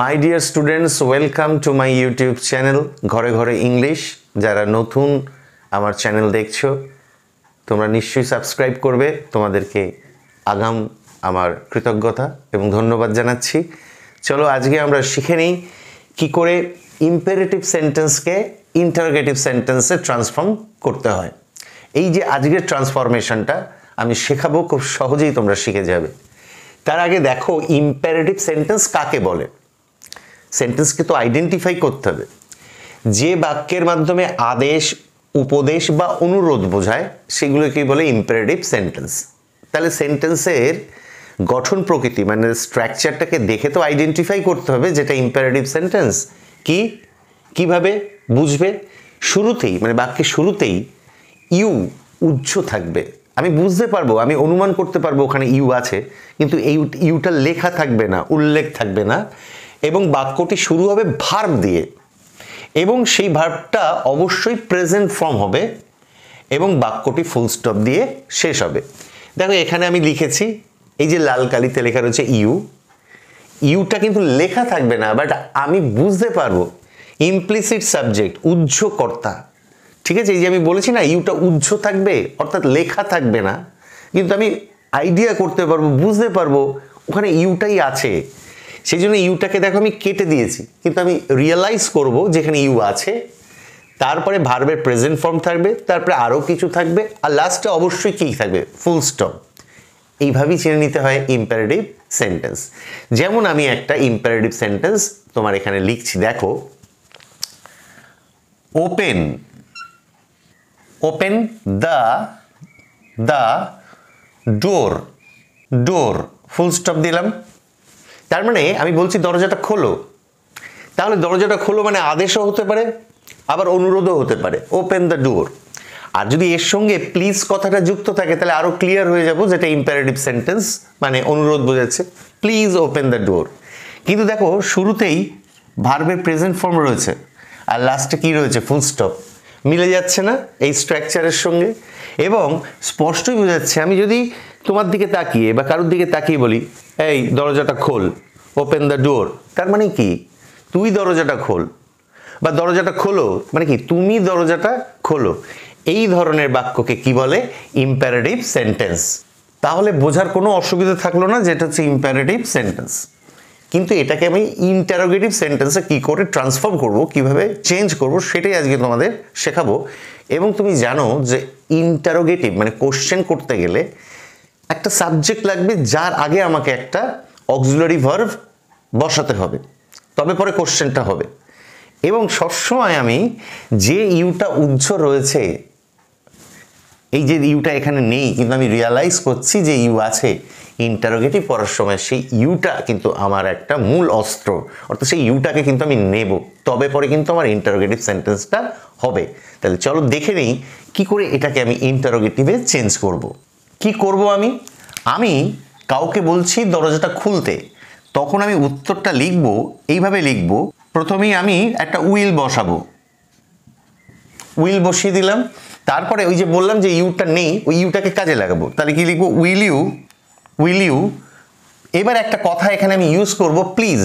My dear students, welcome to my YouTube channel ঘরে ঘরে English. যারা নতুন আমার চ্যানেল দেখছো তোমরা নিশ্চয়ই সাবস্ক্রাইব করবে। তোমাদেরকে আগাম আমার কৃতজ্ঞতা এবং ধন্যবাদ জানাচ্ছি। চলো আজকে আমরা শিখে নিই কী করে ইম্পেরেটিভ সেন্টেন্সকে ইন্টারোগেটিভ সেন্টেন্সে ট্রান্সফর্ম করতে হয়। এই যে আজকের ট্রান্সফরমেশনটা আমি শেখাবো, খুব সহজেই তোমরা শিখে যাবে। তার আগে দেখো ইম্পেরেটিভ সেন্টেন্স কাকে বলে। সেন্টেন্সকে তো আইডেন্টিফাই করতে হবে। যে বাক্যের মাধ্যমে আদেশ, উপদেশ বা অনুরোধ বোঝায় সেগুলোকেই বলে ইম্পেরেটিভ সেন্টেন্স। তাহলে সেন্টেন্সের গঠন প্রকৃতি মানে স্ট্রাকচারটাকে দেখে তো আইডেন্টিফাই করতে হবে যেটা ইম্পেরেটিভ সেন্টেন্স। কিভাবে বুঝবে? শুরুতেই মানে বাক্যের শুরুতেই ইউ উজ্জ থাকবে। আমি বুঝতে পারবো, আমি অনুমান করতে পারবো ওখানে ইউ আছে, কিন্তু এই ইউটা লেখা থাকবে না, উল্লেখ থাকবে না। এবং বাক্যটি শুরু হবে ভার্ব দিয়ে, এবং সেই ভার্বটা অবশ্যই প্রেজেন্ট ফর্ম হবে, এবং বাক্যটি ফুল স্টপ দিয়ে শেষ হবে। দেখো এখানে আমি লিখেছি, এই যে লাল কালিতে লেখা রয়েছে ইউটা কিন্তু লেখা থাকবে না, বাট আমি বুঝতে পারবো ইমপ্লিসিট সাবজেক্ট, উজ্জ কর্তা। ঠিক আছে, এই যে আমি বলেছি না ইউটা উজ্জ থাকবে, অর্থাৎ লেখা থাকবে না, কিন্তু আমি আইডিয়া করতে পারবো, বুঝতে পারবো ওখানে ইউটাই আছে। সেই জন্য ইউটাকে দেখো আমি কেটে দিয়েছি, কিন্তু আমি রিয়েলাইজ করব যেখানে ইউ আছে। তারপরে ভার্বের প্রেজেন্ট ফর্ম থাকবে, তারপরে আরও কিছু থাকবে, আর লাস্টে অবশ্যই কী থাকবে? Full stop. এইভাবেই চিনে নিতে হয় ইম্পারেটিভ সেন্টেন্স। যেমন আমি একটা ইম্পারেটিভ সেন্টেন্স তোমার এখানে লিখছি, দেখো open the door full stop দিলাম। তার মানে আমি বলছি দরজাটা খোলো। তাহলে দরজাটা খোলো মানে আদেশও হতে পারে, আবার অনুরোধও হতে পারে, ওপেন দ্য ডোর। আর যদি এর সঙ্গে প্লিজ কথাটা যুক্ত থাকে তাহলে আরও ক্লিয়ার হয়ে যাব যেটা ইম্পারেটিভ সেন্টেন্স, মানে অনুরোধ বোঝাচ্ছে, প্লিজ ওপেন দ্য ডোর। কিন্তু দেখো শুরুতেই ভার্বের প্রেজেন্ট ফর্ম রয়েছে আর লাস্টে কি রয়েছে? Full stop. মিলে যাচ্ছে না এই স্ট্রাকচারের সঙ্গে? এবং স্পষ্টই বোঝাচ্ছে, আমি যদি তোমার দিকে তাকিয়ে বা কারোর দিকে তাকিয়ে বলি এই দরজাটা খোল, ওপেন দ্য ডোর, তার মানে কি তুই দরজাটা খোল, বা দরজাটা খোলো মানে কি তুমি দরজাটা খোলো। এই ধরনের বাক্যকে কি বলে? Imperative sentence. তাহলে বোঝার কোনো অসুবিধা থাকলো না যেটা হচ্ছে ইম্পারেটিভ সেন্টেন্স। কিন্তু এটাকে আমি ইন্টারোগেটিভ সেন্টেন্সে কি করে ট্রান্সফর্ম করব, কিভাবে চেঞ্জ করব, সেটাই আজকে তোমাদের শেখাবো। এবং তুমি জানো যে ইন্টারোগেটিভ মানে কোশ্চেন করতে গেলে একটা সাবজেক্ট লাগবে, যার আগে আমাকে একটা অক্সিলারি ভার্ব বসাতে হবে, তবে পরে কোশ্চেনটা হবে। এবং সবসময় আমি যে ইউটা উজ্জ রয়েছে, এই যে ইউটা এখানে নেই কিন্তু আমি রিয়ালাইজ করছি যে ইউ আছে, ইন্টারোগেটিভ পড়ার সময় সেই ইউটা কিন্তু আমার একটা মূল অস্ত্র, অর্থাৎ সেই ইউটাকে কিন্তু আমি নেব, তবে পরে কিন্তু আমার ইন্টারোগেটিভ সেন্টেন্সটা হবে। তাহলে চলো দেখে নিই কী করে এটাকে আমি ইন্টারোগেটিভে চেঞ্জ করব। কি করব? আমি কাউকে বলছি দরজাটা খুলতে, তখন আমি উত্তরটা লিখব, এইভাবে লিখব। প্রথমেই আমি একটা উইল বসাবো, উইল বসিয়ে দিলাম। তারপরে ওই যে বললাম যে ইউটা নেই, ওই ইউটাকে কাজে লাগাবো। তাহলে কি লিখবো? Will you. এবার একটা কথা এখানে আমি ইউজ করব, please.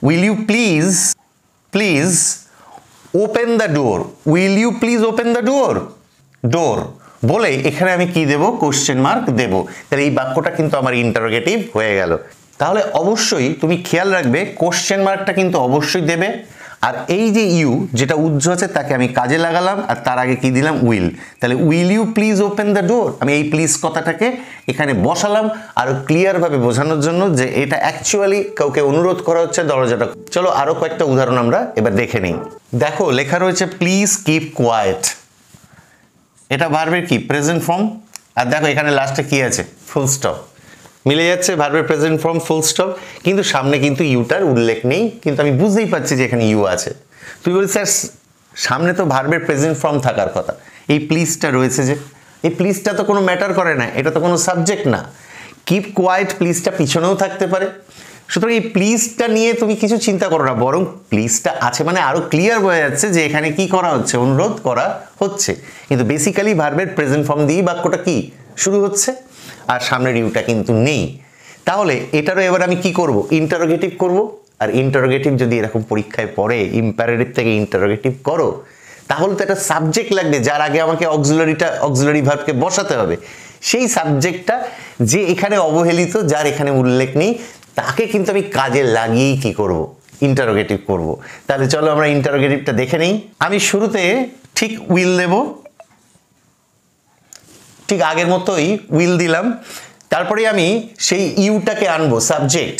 Will you please open the door. Will you please open the door বলে এখানে আমি কি দেব? কোশ্চেন মার্ক দেব। তাহলে এই বাক্যটা কিন্তু আমার ইন্টারোগেটিভ হয়ে গেল। তাহলে অবশ্যই তুমি খেয়াল রাখবে কোশ্চেন মার্কটা কিন্তু অবশ্যই দেবে। আর এই যে ইউ যেটা উজ্জ আছে তাকে আমি কাজে লাগালাম, আর তার আগে কি দিলাম? উইল। তাহলে will you please open the door, আমি এই প্লিজ কথাটাকে এখানে বসালাম আরো ক্লিয়ারভাবে বোঝানোর জন্য যে এটা অ্যাকচুয়ালি কাউকে অনুরোধ করা হচ্ছে দরজাটা। চলো আরো কয়েকটা উদাহরণ আমরা এবার দেখে নিই। দেখো লেখা রয়েছে প্লিজ কিপ কোয়াইট। এটা ভার্বের কি? Present form. আর দেখো এখানে লাস্টে কি আছে? Full stop. মিলে যাচ্ছে ভার্বের প্রেজেন্ট ফর্ম, ফুল স্টপ, কিন্তু সামনে কিন্তু ইউটার উল্লেখ নেই, কিন্তু আমি বুঝতেই পারছি যে এখানে ইউ আছে। তুই বলি স্যার সামনে তো ভার্বের প্রেজেন্ট ফর্ম থাকার কথা, এই প্লিজটা রয়েছে যে, এই প্লিজটা তো কোনো ম্যাটার করে না, এটা তো কোনো সাবজেক্ট না। কিপ কোয়াইট প্লিজটা পিছনেও থাকতে পারে। সুতরাং এই প্লিজটা নিয়ে তুমি কিছু চিন্তা করো না, বরং প্লিজটা আছে মানে আরো ক্লিয়ার বোঝা যাচ্ছে যে এখানে কি করা হচ্ছে? অনুরোধ করা হচ্ছে। কিন্তু বেসিক্যালি ভার্বের প্রেজেন্ট ফর্ম দিয়েই বাক্যটা কি শুরু হচ্ছে, আর সামনের ইউটা কিন্তু নেই। তাহলে এটারও এবার আমি কি করব? ইন্টারোগেটিভ করব। আর ইন্টারোগেটিভ যদি এরকম পরীক্ষায় পড়ে ইম্পারেটিভ থেকে ইন্টারোগেটিভ করো, তাহলে তো একটা সাবজেক্ট লাগবে যার আগে আমাকে অক্সিলারি ভার্বকে বসাতে হবে। সেই সাবজেক্টটা যে এখানে অবহেলিত, যার এখানে উল্লেখ নেই, তাকে কিন্তু আমি কাজে লাগিয়েই কি করব, ইন্টারোগেটিভ করব। তাহলে চলো আমরা ইন্টারোগেটিভটা দেখে নেই। আমি শুরুতে ঠিক উইল দেব, ঠিক আগের মতোই উইল দিলাম। তারপরে আমি সেই ইউটাকে আনবো, সাবজেক্ট।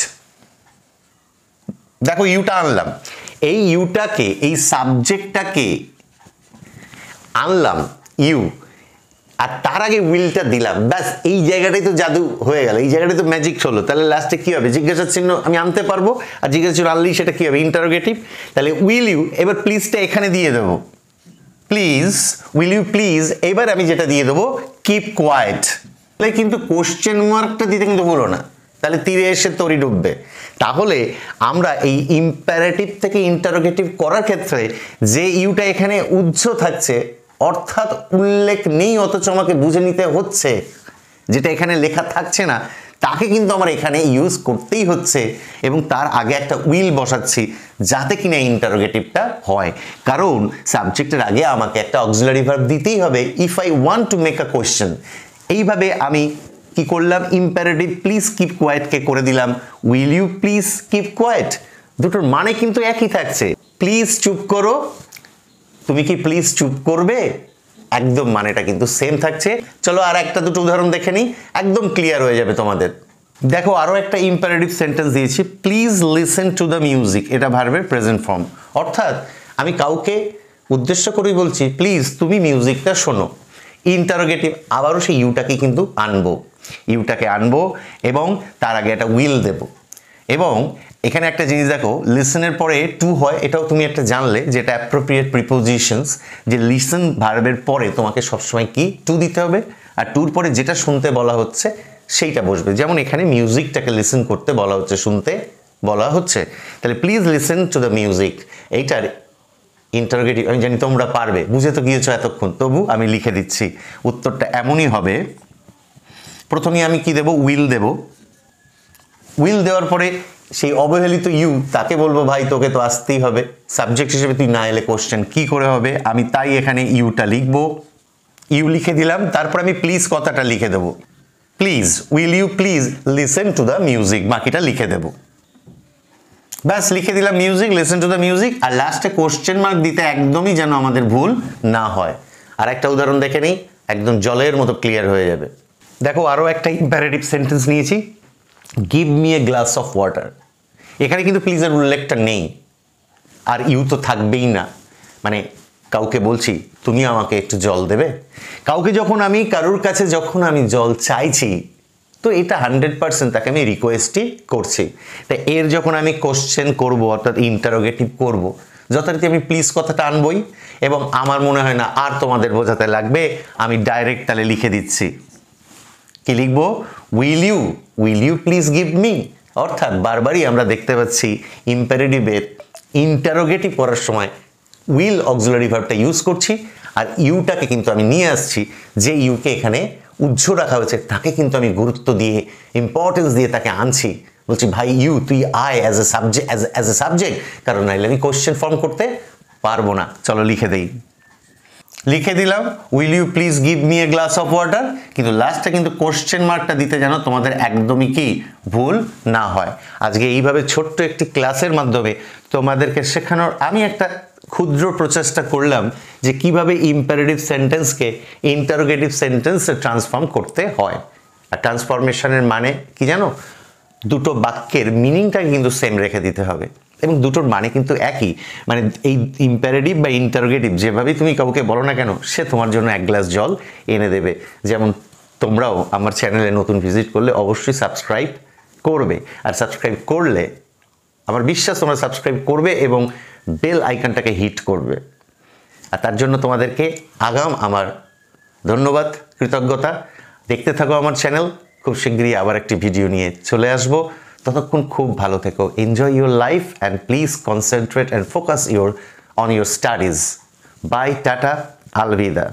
দেখো ইউটা আনলাম, এই ইউটাকে, এই সাবজেক্টটাকে আনলাম ইউ, আর তার আগে উইলটা দিলাম। ব্যাস এই জায়গাটাই তো জাদু হয়ে গেল, এই জায়গাটাই তো ম্যাজিক হলো। তাহলে লাস্টে কি হবে, জিজ্ঞাসা চিহ্ন আমি আনতে পারবো, আর জিজ্ঞাসা চিহ্ন আনলেই সেটা কি হবে, ইন্টারোগেটিভ। তাহলে উইল ইউ, এবার প্লিজটা এখানে দিয়ে দেবো, প্লিজ, উইল ইউ প্লিজ। এবার আমি যেটা দিয়ে দেবো কিপ কোয়াইট। তাহলে কিন্তু কোশ্চেন মার্কটা দিতে কিন্তু হলো না, তাহলে তীরে এসে তরি ডুববে। তাহলে আমরা এই ইম্পারেটিভ থেকে ইন্টারোগেটিভ করার ক্ষেত্রে যে ইউটা এখানে উজ্জ্ব থাকছে, অর্থাৎ উল্লেখ নেই অথচ আমাকে বুঝে নিতে হচ্ছে, যেটা এখানে লেখা থাকছে না, তাকে কিন্তু আমার এখানে ইউজ করতেই হচ্ছে। এবং তার আগে একটা উইল বসাচ্ছি যাতে কিনা ইন্টারোগেটিভটা হয়, কারণ সাবজেক্টের আগে আমাকে একটা অক্সিলারি ভার্ব দিতেই হবে if I want to make a question. এইভাবে আমি কি করলাম, ইম্পারেটিভ প্লিজ কিপ কোয়াইটকে করে দিলাম will you please keep quiet. দুটোর মানে কিন্তু একই থাকছে, প্লিজ চুপ করো, তুমি কি প্লিজ চুপ করবে, একদম মানেটা কিন্তু সেম থাকছে। চলো আর একটা দুটো উদাহরণ দেখে নিই, একদম ক্লিয়ার হয়ে যাবে তোমাদের। দেখো আরো একটা ইম্পারেটিভ সেন্টেন্স দিয়েছি, please listen to the music. এটা ভার্বের প্রেজেন্ট ফর্ম, অর্থাৎ আমি কাউকে উদ্দেশ্য করেই বলছি প্লিজ তুমি মিউজিকটা শোনো। ইন্টারোগেটিভ, আবারও সেই ইউটাকে কিন্তু আনবো, ইউটাকে আনবো এবং তার আগে একটা উইল দেব। এবং এখানে একটা জিনিস দেখো, লিসেনের পরে টু হয়, এটাও তুমি একটা জানলে, যেটা অ্যাপ্রোপ্রিয়েট প্রিপোজিশনস, যে লিসেন ভার্বের পরে তোমাকে সবসময় কি টু দিতে হবে, আর টুর পরে যেটা শুনতে বলা হচ্ছে সেইটা বসবে। যেমন এখানে মিউজিকটাকে লিসেন করতে বলা হচ্ছে, শুনতে বলা হচ্ছে। তাহলে please listen to the music, এইটার ইন্টারোগেটিভ আমি জানি তোমরা পারবে, বুঝে তো গিয়েছো এতক্ষণ, তবু আমি লিখে দিচ্ছি। উত্তরটা এমনই হবে, প্রথমে আমি কি দেব, উইল দেব। উইল দেওয়ার পরে সেই অবহেলিত ইউ, তাকে বলবো ভাই তোকে তো আসতেই হবে, সাবজেক্ট হিসেবে তুই না এলে কোশ্চেন কি করে হবে। আমি তাই এখানে ইউটা লিখবো, ইউ লিখে দিলাম। তারপর আমি প্লিজ কথাটা লিখে দেবো, please will you please listen to the music, বাকিটা লিখে দেব। ব্যাস লিখে দিলাম music, listen to the music. আর লাস্টে কোশ্চেন মার্ক দিতে একদমই যেন আমাদের ভুল না হয়। আর একটা উদাহরণ দেখে নিই, একদম জলের মতো ক্লিয়ার হয়ে যাবে। দেখো আরও একটা ইম্পারেটিভ সেন্টেন্স নিয়েছি, give me a glass of water. এখানে কিন্তু প্লিজের উল্লেখটা নেই, আর ইউ তো থাকবেই না, মানে কাউকে বলছি তুমি আমাকে একটু জল দেবে। কাউকে যখন আমি, কারোর কাছে যখন আমি জল চাইছি, তো এটা 100% তাকে আমি রিকোয়েস্টই করছি। তাই এর যখন আমি কোশ্চেন করব, অর্থাৎ ইন্টারোগেটিভ করব, যথারীতি আমি প্লিজ কথাটা আনবই। এবং আমার মনে হয় না আর তোমাদের বোঝাতে লাগবে, আমি ডাইরেক্ট তাহলে লিখে দিচ্ছি। কি লিখবো, will you please give me. অর্থাৎ বারবারই আমরা দেখতে পাচ্ছি ইম্পারেটিভের ইন্টারোগেটিভ করার সময় উইল অক্সিলারি ভার্বটা ইউজ করছি, আর ইউটাকে কিন্তু আমি নিয়ে আসছি, যে ইউকে এখানে উজ্জ্ব রাখা হয়েছে তাকে কিন্তু আমি গুরুত্ব দিয়ে, ইম্পর্টেন্স দিয়ে তাকে আনছি। বলছি ভাই ইউ তুই আয় অ্যাজ এ সাবজেক্ট, কারণ নাইলে আমি কোশ্চেন ফর্ম করতে পারবো না। চলো লিখে দেই, লিখে দিলাম will you please give me a glass of water. কিন্তু লাস্টে কিন্তু কোশ্চেন মার্কটা দিতে যেন তোমাদের একদমই কি ভুল না হয়। আজকে এইভাবে ছোট্ট একটি ক্লাসের মাধ্যমে তোমাদেরকে শেখানোর আমি একটা ক্ষুদ্র প্রচেষ্টা করলাম, যে কিভাবে ইম্পারেটিভ সেন্টেন্সকে ইন্টারোগেটিভ সেন্টেন্সে ট্রান্সফর্ম করতে হয়। আর ট্রান্সফরমেশনের মানে কি জানো, দুটো বাক্যের মিনিংটাকে কিন্তু সেম রেখে দিতে হবে, এবং দুটোর মানে কিন্তু একই। মানে এই ইম্পারেটিভ বা ইন্টারোগেটিভ যেভাবেই তুমি কাউকে বলো না কেন, সে তোমার জন্য এক গ্লাস জল এনে দেবে। যেমন তোমরাও আমার চ্যানেলে নতুন ভিজিট করলে অবশ্যই সাবস্ক্রাইব করবে, আর সাবস্ক্রাইব করলে আমার বিশ্বাস তোমরা সাবস্ক্রাইব করবে এবং বেল আইকনটাকে হিট করবে। আর তার জন্য তোমাদেরকে আগাম আমার ধন্যবাদ, কৃতজ্ঞতা। দেখতে থাকো আমার চ্যানেল, খুব শীঘ্রই আবার একটি ভিডিও নিয়ে চলে আসবো। ততক্ষণ খুব ভালো থেকো, enjoy your life and please concentrate and focus on your studies. Bye, টাটা, আলবিদা।